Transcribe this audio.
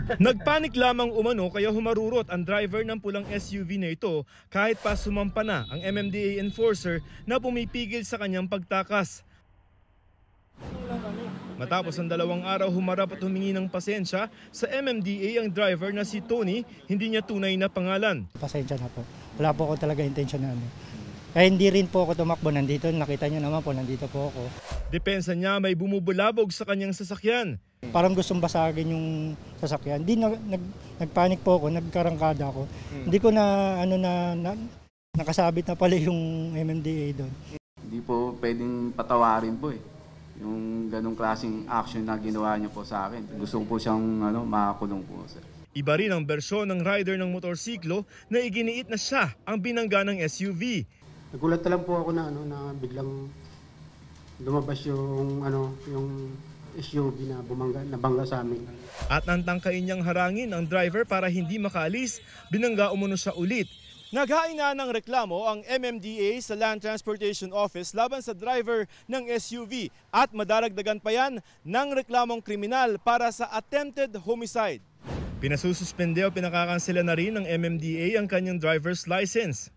Nagpanik lamang umano kaya humarurot ang driver ng pulang SUV na ito kahit pa sumampa na ang MMDA enforcer na pumipigil sa kanyang pagtakas. Matapos ang 2 araw humarap at humingi ng pasensya sa MMDA ang driver na si Tony, hindi niya tunay na pangalan. Pasensya na po. Wala po ako talaga intensyon na ano. Kaya hindi rin po ako tumakbo nandito. Nakita niyo naman po, nandito po ako. Depensa niya may bumubulabog sa kanyang sasakyan. Parang gustong basagin yung sasakyan. Hindi nagpanik po ako, nagkarangkada ako. Hindi ko na nakasabit na pala yung MMDA doon. Hindi po pwedeng patawarin po eh. Yung ganong klaseng action na ginawa niyo po sa akin. Gusto ko po siyang makakulong po, sir. Iba rin ang bersyon ng rider ng motorsiklo na iginiit na siya ang binangga ng SUV. Nagulat na lang po ako na biglang lumabas yung SUV na nabangga sa amin. At nang tangkain niyang harangin ang driver para hindi makaalis, binangga umano siya ulit. Naghain na ng reklamo ang MMDA sa Land Transportation Office laban sa driver ng SUV at madaragdagan pa yan ng reklamong kriminal para sa attempted homicide. Pinasususpende o pinakakansela na rin ng MMDA ang kanyang driver's license.